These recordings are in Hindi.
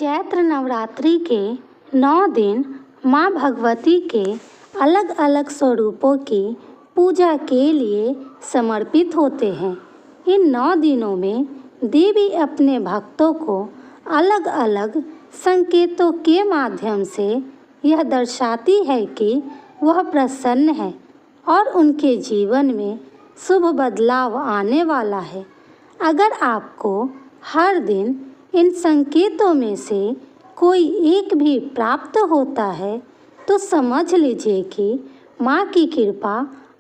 चैत्र नवरात्रि के 9 दिन माँ भगवती के अलग अलग स्वरूपों की पूजा के लिए समर्पित होते हैं। इन 9 दिनों में देवी अपने भक्तों को अलग अलग संकेतों के माध्यम से यह दर्शाती है कि वह प्रसन्न है और उनके जीवन में शुभ बदलाव आने वाला है। अगर आपको हर दिन इन संकेतों में से कोई एक भी प्राप्त होता है तो समझ लीजिए कि माँ की कृपा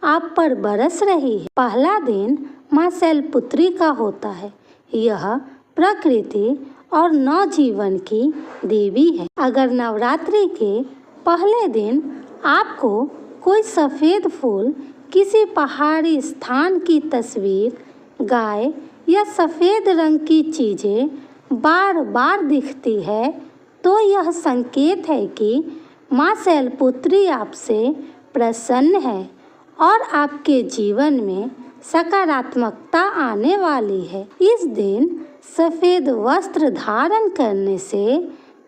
आप पर बरस रही है। पहला दिन माँ शैलपुत्री का होता है। यह प्रकृति और नवजीवन की देवी है। अगर नवरात्रि के पहले दिन आपको कोई सफ़ेद फूल, किसी पहाड़ी स्थान की तस्वीर, गाय या सफ़ेद रंग की चीज़ें बार बार दिखती है तो यह संकेत है कि माँ शैलपुत्री आपसे प्रसन्न है और आपके जीवन में सकारात्मकता आने वाली है। इस दिन सफ़ेद वस्त्र धारण करने से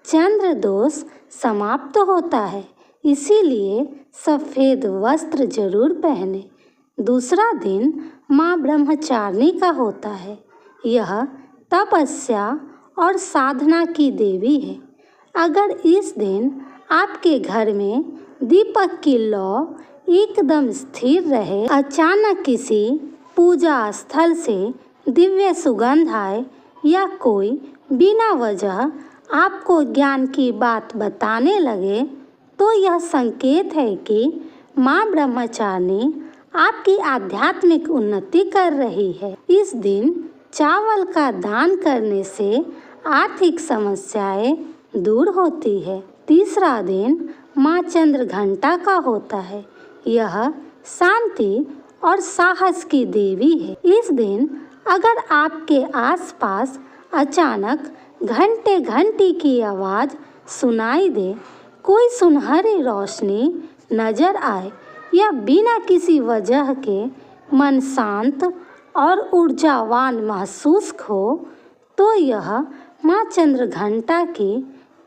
चंद्र दोष समाप्त होता है, इसीलिए सफ़ेद वस्त्र जरूर पहने। दूसरा दिन माँ ब्रह्मचारिणी का होता है। यह तपस्या और साधना की देवी है। अगर इस दिन आपके घर में दीपक की लौ एकदम स्थिर रहे, अचानक किसी पूजा स्थल से दिव्य सुगंध आए या कोई बिना वजह आपको ज्ञान की बात बताने लगे तो यह संकेत है कि माँ ब्रह्मचारिणी आपकी आध्यात्मिक उन्नति कर रही है। इस दिन चावल का दान करने से आर्थिक समस्याएं दूर होती है। तीसरा दिन माँ चंद्रघंटा का होता है। यह शांति और साहस की देवी है। इस दिन अगर आपके आसपास अचानक घंटे घंटी की आवाज़ सुनाई दे, कोई सुनहरी रोशनी नजर आए या बिना किसी वजह के मन शांत और ऊर्जावान महसूस हो तो यह माँ चंद्रघंटा की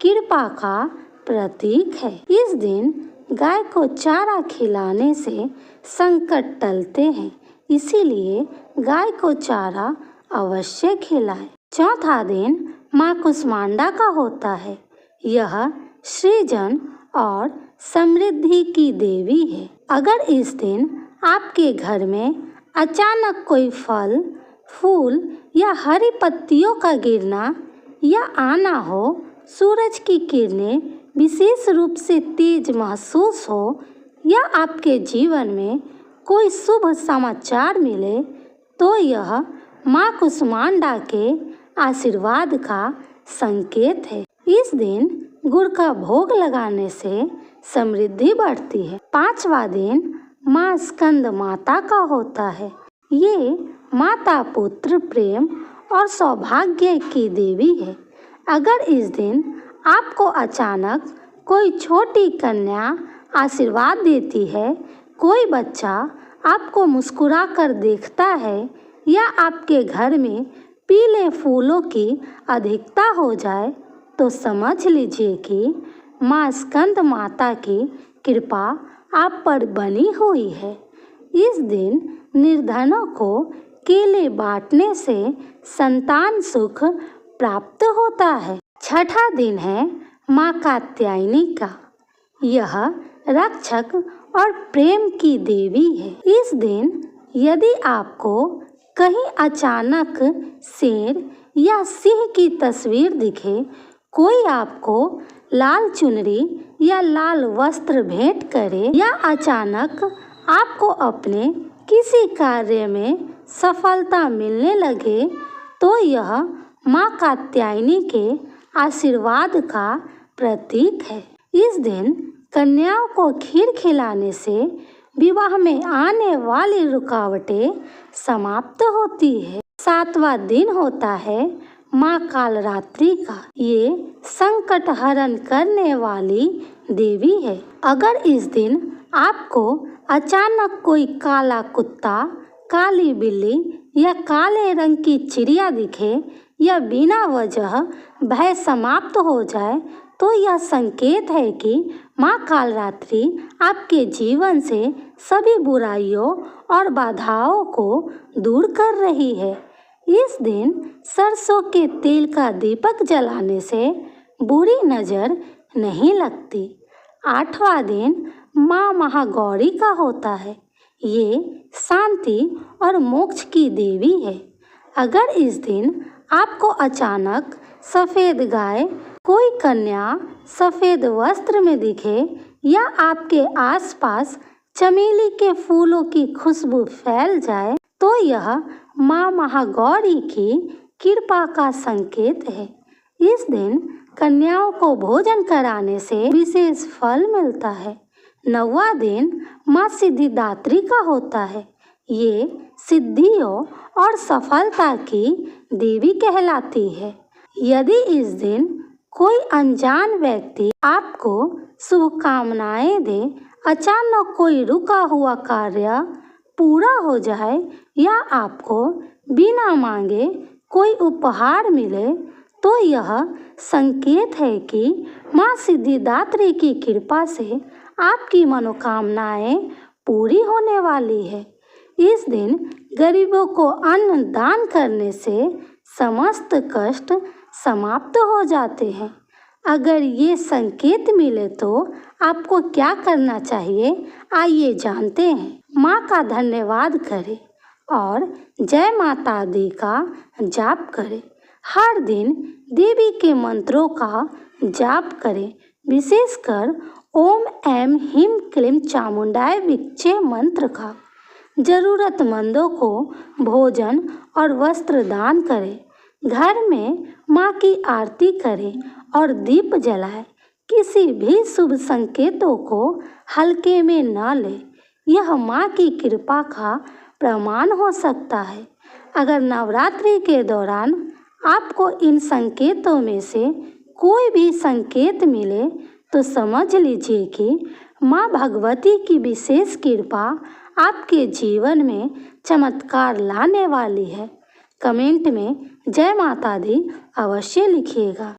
कृपा का प्रतीक है। इस दिन गाय को चारा खिलाने से संकट टलते हैं, इसीलिए गाय को चारा अवश्य खिलाएं। चौथा दिन माँ कुष्मांडा का होता है। यह सृजन और समृद्धि की देवी है। अगर इस दिन आपके घर में अचानक कोई फल, फूल या हरी पत्तियों का गिरना या आना हो, सूरज की किरणें विशेष रूप से तेज महसूस हो या आपके जीवन में कोई शुभ समाचार मिले तो यह माँ कुष्मांडा के आशीर्वाद का संकेत है। इस दिन गुड़ का भोग लगाने से समृद्धि बढ़ती है। पांचवा दिन माँ स्कंद माता का होता है। ये माता पुत्र प्रेम और सौभाग्य की देवी है। अगर इस दिन आपको अचानक कोई छोटी कन्या आशीर्वाद देती है, कोई बच्चा आपको मुस्कुरा कर देखता है या आपके घर में पीले फूलों की अधिकता हो जाए तो समझ लीजिए कि माँ स्कंद माता की कृपा आप पर बनी हुई है। इस दिन निर्धनों को केले बांटने से संतान सुख प्राप्त होता है। छठा दिन है माँ कात्यायनी का। यह रक्षक और प्रेम की देवी है। इस दिन यदि आपको कहीं अचानक शेर या सिंह की तस्वीर दिखे, कोई आपको लाल चुनरी या लाल वस्त्र भेंट करे या अचानक आपको अपने किसी कार्य में सफलता मिलने लगे तो यह माँ कात्यायनी के आशीर्वाद का प्रतीक है। इस दिन कन्याओं को खीर खिलाने से विवाह में आने वाली रुकावटें समाप्त होती है। सातवां दिन होता है माँ कालरात्रि का। ये संकट हरण करने वाली देवी है। अगर इस दिन आपको अचानक कोई काला कुत्ता, काली बिल्ली या काले रंग की चिड़िया दिखे या बिना वजह भय समाप्त हो जाए तो यह संकेत है कि माँ कालरात्रि आपके जीवन से सभी बुराइयों और बाधाओं को दूर कर रही है। इस दिन सरसों के तेल का दीपक जलाने से बुरी नज़र नहीं लगती। 8वां दिन माँ महागौरी का होता है। ये शांति और मोक्ष की देवी है। अगर इस दिन आपको अचानक सफ़ेद गाय, कोई कन्या सफ़ेद वस्त्र में दिखे या आपके आसपास चमेली के फूलों की खुशबू फैल जाए तो यह माँ महागौरी की कृपा का संकेत है। इस दिन कन्याओं को भोजन कराने से विशेष फल मिलता है। 9वां दिन माँ सिद्धिदात्री का होता है। ये सिद्धियों और सफलता की देवी कहलाती है। यदि इस दिन कोई अनजान व्यक्ति आपको शुभकामनाएं दे, अचानक कोई रुका हुआ कार्य पूरा हो जाए या आपको बिना मांगे कोई उपहार मिले तो यह संकेत है कि माँ सिद्धिदात्री की कृपा से आपकी मनोकामनाएं पूरी होने वाली है। इस दिन गरीबों को अन्न दान करने से समस्त कष्ट समाप्त हो जाते हैं। अगर ये संकेत मिले तो आपको क्या करना चाहिए, आइए जानते हैं। माँ का धन्यवाद करें और जय माता दी का जाप करें। हर दिन देवी के मंत्रों का जाप करें, विशेषकर ओम ऐं ह्रीं क्लीं चामुंडाय विच्चे मंत्र का। जरूरतमंदों को भोजन और वस्त्र दान करें। घर में माँ की आरती करें और दीप जलाएं। किसी भी शुभ संकेतों को हल्के में न लें, यह माँ की कृपा का प्रमाण हो सकता है। अगर नवरात्रि के दौरान आपको इन संकेतों में से कोई भी संकेत मिले तो समझ लीजिए कि माँ भगवती की विशेष कृपा आपके जीवन में चमत्कार लाने वाली है। कमेंट में जय माता दी अवश्य लिखिएगा।